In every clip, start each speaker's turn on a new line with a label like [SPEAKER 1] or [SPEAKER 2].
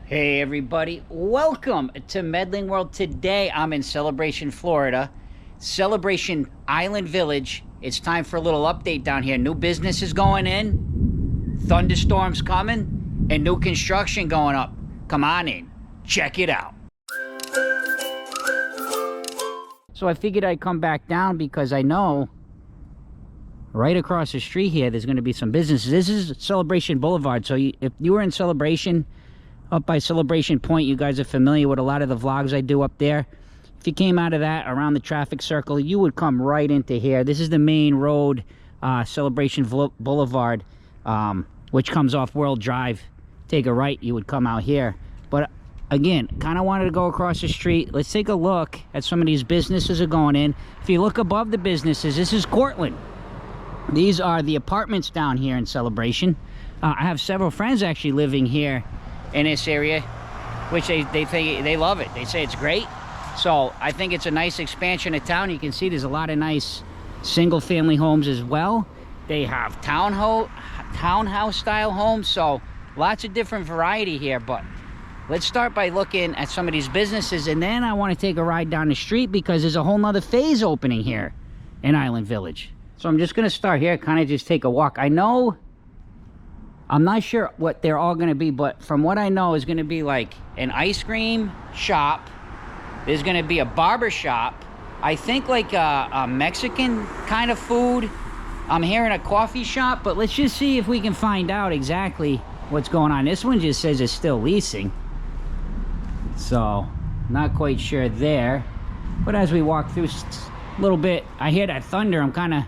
[SPEAKER 1] Hey everybody, welcome to Medling World. Today I'm in Celebration, Florida. Celebration Island Village. It's time for a little update down here. New business is going in, thunderstorms coming, and new construction going up. Come on in, check it out. So I figured I'd come back down because I know right across the street here there's going to be some businesses. This is Celebration Boulevard, so if you were in Celebration, up by Celebration Point, you guys are familiar with a lot of the vlogs I do up there. If you came out of that around the traffic circle, you would come right into here. This is the main road, Celebration Boulevard, which comes off World Drive. Take a right, you would come out here. But again, kind of wanted to go across the street. Let's take a look at some of these businesses are going in. If you look above the businesses, this is Cortland. These are the apartments down here in Celebration. I have several friends actually living here in this area, which they think they love it. They say it's great. So I think it's a nice expansion of town. You can see there's a lot of nice single family homes as well. They have townhouse style homes, so lots of different variety here. But let's start by looking at some of these businesses, and then I want to take a ride down the street because there's a whole nother phase opening here in Island Village. So I'm just going to start here, kind of just take a walk. I'm not sure what they're all going to be, but from what I know is going to be like an ice cream shop. There's going to be a barber shop. I think like a Mexican kind of food. I'm hearing a coffee shop, but let's just see if we can find out exactly what's going on. This one just says it's still leasing, so not quite sure there. But as we walk through a little bit, I hear that thunder. I'm kind of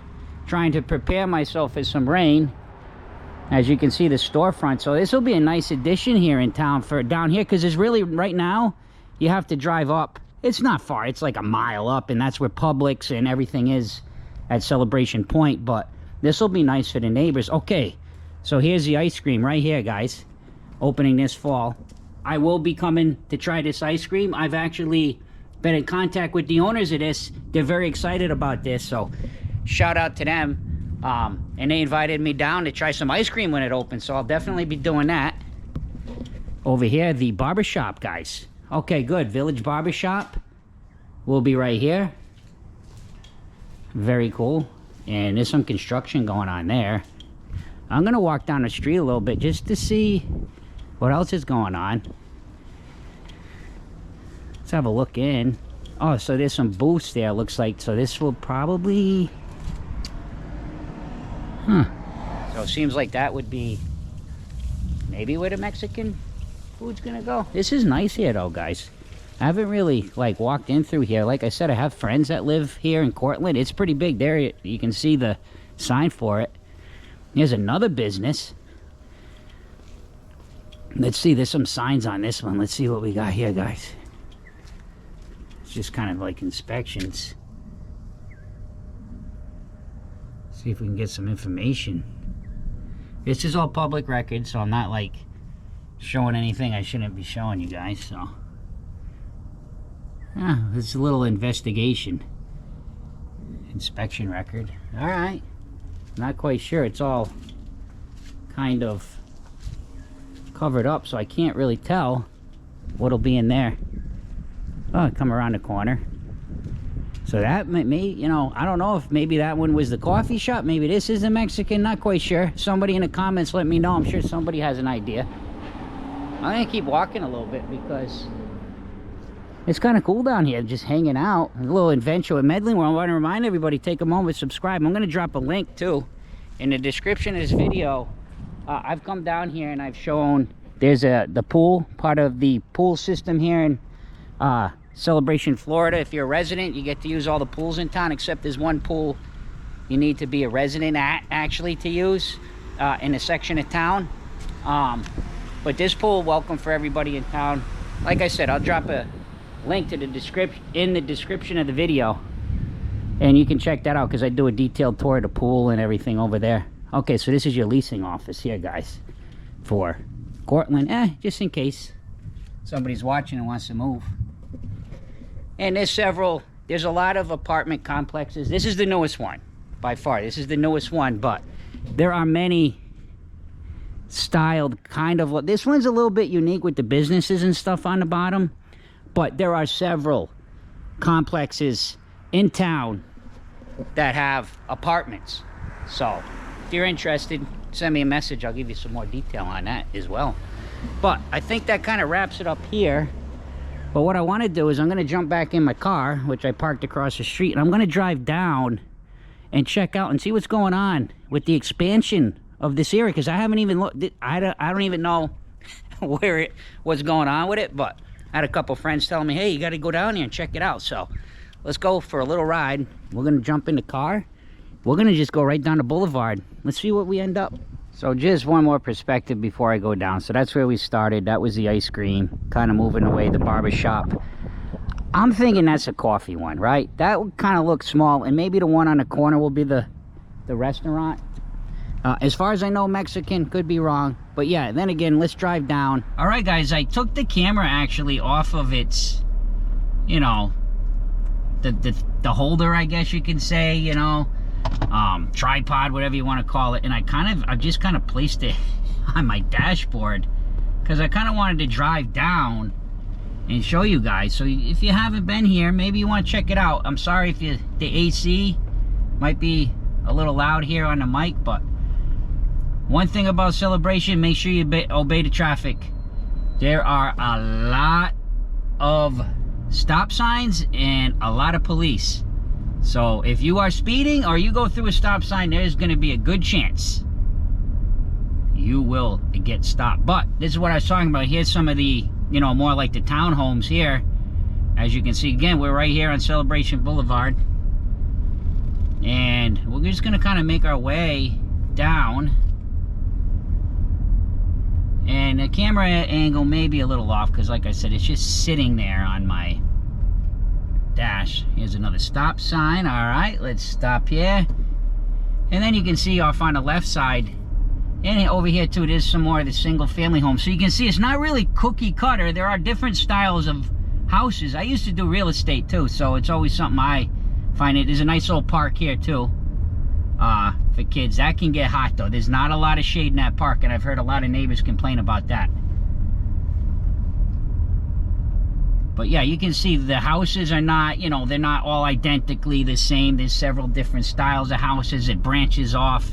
[SPEAKER 1] trying to prepare myself for some rain. As you can see, the storefront. So this will be a nice addition here in town for down here, because there's really, right now, you have to drive up. It's not far. It's like a mile up, and that's where Publix and everything is at Celebration Point. But this will be nice for the neighbors. Okay, so here's the ice cream right here, guys. Opening this fall. I will be coming to try this ice cream. I've actually been in contact with the owners of this. They're very excited about this, so shout out to them. And they invited me down to try some ice cream when it opens, so I'll definitely be doing that. Over here, the barbershop, guys. Okay, good. Village Barbershop will be right here. Very cool. And there's some construction going on there. I'm gonna walk down the street a little bit just to see what else is going on. Let's have a look in. Oh, so there's some booths there, looks like. So this will probably... So it seems like that would be maybe where the Mexican food's gonna go. This is nice here though, guys. I haven't really like walked in through here. Like I said, I have friends that live here in Cortland. It's pretty big. There you can see the sign for it. Here's another business. Let's see, there's some signs on this one. Let's see what we got here, guys. It's just kind of like inspections. See if we can get some information. This is all public record, so I'm not like showing anything I shouldn't be showing you guys. So it's a little investigation. Inspection record. All right, not quite sure. It's all kind of covered up, so I can't really tell what'll be in there. Oh, come around the corner. So that may, you know, I don't know if maybe that one was the coffee shop. Maybe this is the Mexican. Not quite sure. Somebody in the comments let me know. I'm sure somebody has an idea. I'm going to keep walking a little bit because it's kind of cool down here, just hanging out. A little adventure with Medling World. I want to remind everybody, take a moment, subscribe. I'm going to drop a link, too, in the description of this video. I've come down here and I've shown there's the pool, part of the pool system here in Celebration, Florida. If you're a resident, you get to use all the pools in town, except there's one pool you need to be a resident actually to use in a section of town. But this pool, welcome for everybody in town. Like I said, I'll drop a link to the description of the video, and you can check that out because I do a detailed tour of the pool and everything over there. Okay, so this is your leasing office here, guys, for Cortland. Just in case somebody's watching and wants to move. And there's a lot of apartment complexes. This is the newest one by far. This is the newest one, but there are many styled kind of. This one's a little bit unique with the businesses and stuff on the bottom, but there are several complexes in town that have apartments. So if you're interested, send me a message. I'll give you some more detail on that as well. But I think that kind of wraps it up here. But what I want to do is I'm going to jump back in my car, which I parked across the street, and I'm going to drive down and check out and see what's going on with the expansion of this area, because I haven't even looked. I don't even know what's going on with it. But I had a couple friends telling me, hey, you got to go down here and check it out. So let's go for a little ride. We're going to jump in the car. We're going to just go right down the Boulevard. Let's see what we end up. So just one more perspective before I go down. So that's where we started. That was the ice cream, kind of moving away, the barbershop. I'm thinking that's a coffee one, right? That kind of looks small, and maybe the one on the corner will be the restaurant. As far as I know, Mexican, could be wrong. But yeah, then again, let's drive down. All right, guys, I took the camera actually off of its, you know, the holder, I guess you can say, you know, tripod, whatever you want to call it, and I just kind of placed it on my dashboard because I kind of wanted to drive down and show you guys. So if you haven't been here, maybe you want to check it out. I'm sorry if the AC might be a little loud here on the mic, but one thing about Celebration, make sure you obey the traffic. There are a lot of stop signs and a lot of police. So if you are speeding or you go through a stop sign, there's going to be a good chance you will get stopped. But this is what I was talking about. Here's some of the, you know, more like the townhomes here. As you can see, again, we're right here on Celebration Boulevard. And we're just going to kind of make our way down. And the camera angle may be a little off because, like I said, it's just sitting there on my dash. Here's another stop sign. All right, let's stop here. And then you can see off on the left side, and over here too, there's some more of the single family homes. So you can see it's not really cookie cutter. There are different styles of houses. I used to do real estate too, so it's always something I find. There's a nice little park here too, for kids. That can get hot though. There's not a lot of shade in that park, and I've heard a lot of neighbors complain about that. But yeah, you can see the houses are not, you know, they're not all identically the same. There's several different styles of houses. It branches off,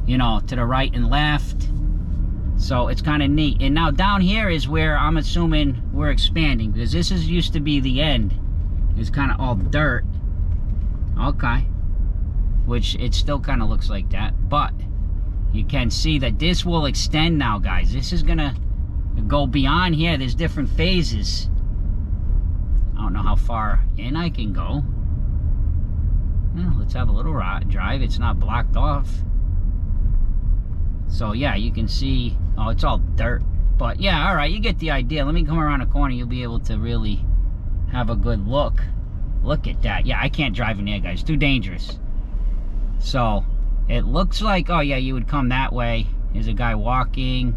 [SPEAKER 1] you know, to the right and left. So it's kind of neat. And now down here is where I'm assuming we're expanding, because this is used to be the end. It's kind of all dirt. Okay. Which it still kind of looks like that. But you can see that this will extend now, guys. This is going to go beyond here. There's different phases. I don't know how far in I can go. Well, let's have a little drive. It's not blocked off. So yeah, you can see, oh, it's all dirt. But yeah, all right, you get the idea. Let me come around the corner. You'll be able to really have a good look. Look at that. Yeah, I can't drive in there, guys. Too dangerous. So it looks like, oh yeah, you would come that way. There's a guy walking.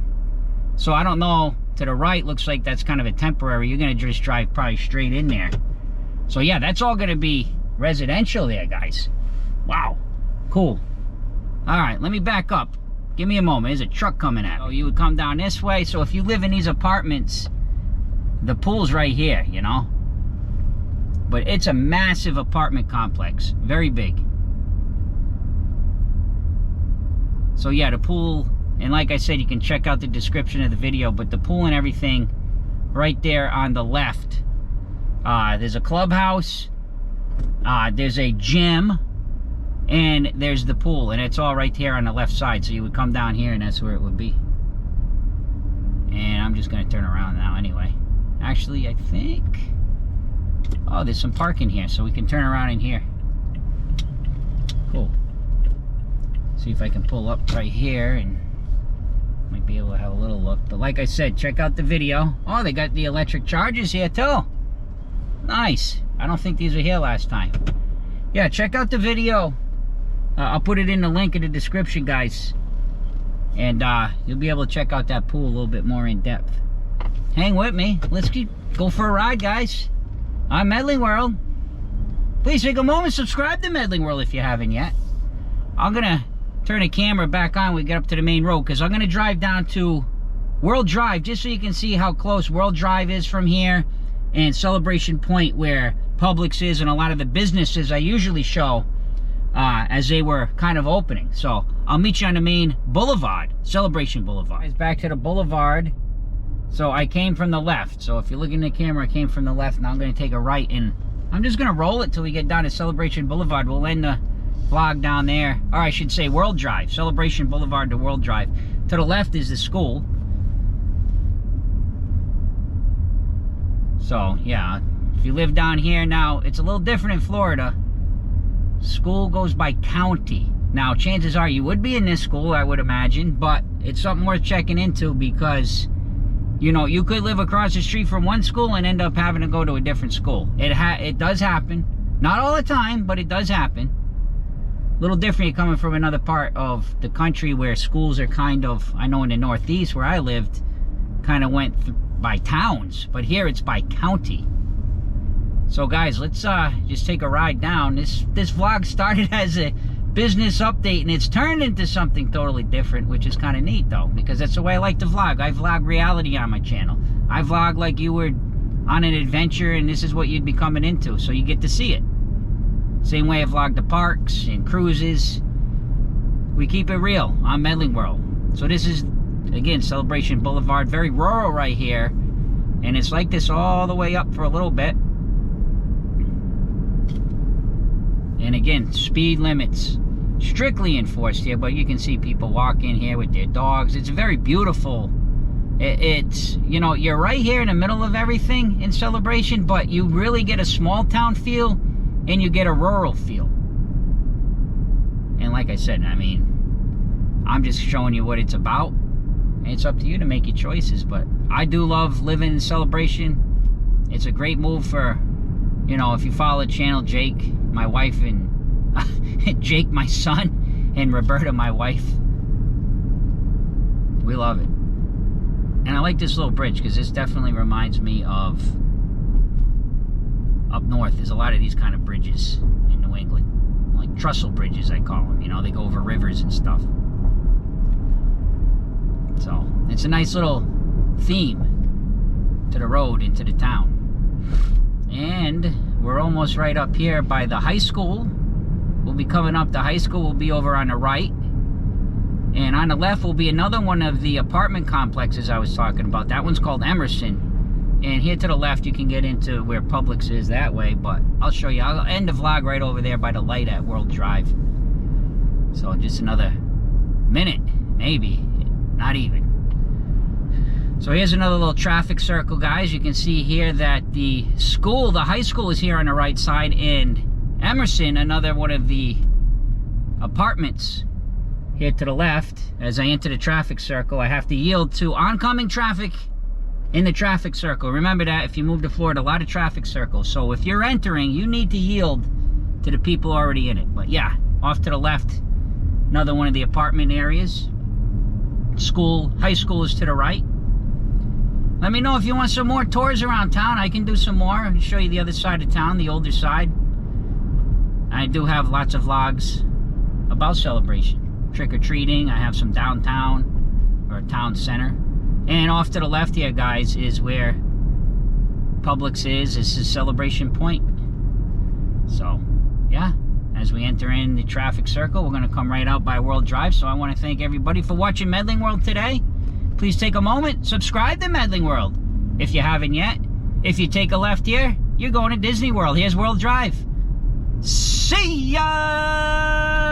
[SPEAKER 1] So I don't know. To the right looks like that's kind of a temporary. You're going to just drive probably straight in there. So yeah, that's all going to be residential there, guys. Wow. Cool. All right, let me back up. Give me a moment. There's a truck coming at me. So you would come down this way. So if you live in these apartments, the pool's right here, you know. But it's a massive apartment complex. Very big. So yeah, the pool... And like I said, you can check out the description of the video, but the pool and everything right there on the left. There's a clubhouse, there's a gym, and there's the pool. And it's all right here on the left side. So you would come down here and that's where it would be. And I'm just going to turn around now anyway. Actually, I think... Oh, there's some parking here, so we can turn around in here. Cool. See if I can pull up right here and... Might be able to have a little look. But like I said, check out the video. Oh, they got the electric chargers here too. Nice. I don't think these were here last time. Yeah, check out the video. I'll put it in the link in the description, guys. And you'll be able to check out that pool a little bit more in depth. Hang with me. Let's go for a ride, guys. I'm Medling World. Please take a moment, subscribe to Medling World if you haven't yet. I'm going to turn the camera back on when we get up to the main road, because I'm going to drive down to World Drive just so you can see how close World Drive is from here, and Celebration Point where Publix is, and a lot of the businesses I usually show as they were kind of opening. So I'll meet you on the main boulevard, Celebration Boulevard. Guys, back to the boulevard. So I came from the left. So if you're looking at the camera, I came from the left. Now I'm going to take a right, and I'm just going to roll it till we get down to Celebration Boulevard. We'll end the vlog down there. Or I should say World Drive. Celebration Boulevard to World Drive. To the left is the school. So, yeah. If you live down here now, it's a little different in Florida. School goes by county. Now, chances are you would be in this school, I would imagine. But it's something worth checking into because, you know, you could live across the street from one school and end up having to go to a different school. It does happen. Not all the time, but it does happen. A little different coming from another part of the country where schools are kind of, I know in the Northeast where I lived, kind of went by towns. But here it's by county. So guys, let's just take a ride down. This vlog started as a business update, and it's turned into something totally different, which is kind of neat though, because that's the way I like to vlog. I vlog reality on my channel. I vlog like you were on an adventure and this is what you'd be coming into, so you get to see it. Same way I vlog the parks and cruises. We keep it real on Medling World. So this is, again, Celebration Boulevard, very rural right here, and it's like this all the way up for a little bit. And again, speed limits strictly enforced here, but you can see people walk in here with their dogs. It's very beautiful. It's, you know, you're right here in the middle of everything in Celebration, but you really get a small town feel and you get a rural feel. And like I said, I mean, I'm just showing you what it's about. And it's up to you to make your choices, but I do love living in Celebration. It's a great move for, you know, if you follow the channel, Jake, my wife, and Jake, my son, and Roberta, my wife. We love it. And I like this little bridge because this definitely reminds me of up north. There's a lot of these kind of bridges in New England, like trestle bridges, I call them. You know, they go over rivers and stuff. So it's a nice little theme to the road into the town. And we're almost right up here by the high school. We'll be coming up. The high school will be over on the right. And on the left will be another one of the apartment complexes I was talking about. That one's called Emerson. And here to the left, you can get into where Publix is that way. But I'll show you. I'll end the vlog right over there by the light at World Drive. So just another minute, maybe. Not even. So here's another little traffic circle, guys. You can see here that the school, the high school, is here on the right side, and Emerson, another one of the apartments, here to the left. As I enter the traffic circle, I have to yield to oncoming traffic in the traffic circle. Remember that if you move to Florida, a lot of traffic circles. So if you're entering, you need to yield to the people already in it. But yeah, off to the left, another one of the apartment areas. School, high school is to the right. Let me know if you want some more tours around town. I can do some more and show you the other side of town, the older side. I do have lots of vlogs about Celebration. Trick-or-treating. I have some downtown or town center. And off to the left here, guys, is where Publix is. This is Celebration Point. So, yeah. As we enter in the traffic circle, we're going to come right out by World Drive. So I want to thank everybody for watching Medling World today. Please take a moment, subscribe to Medling World if you haven't yet. If you take a left here, you're going to Disney World. Here's World Drive. See ya!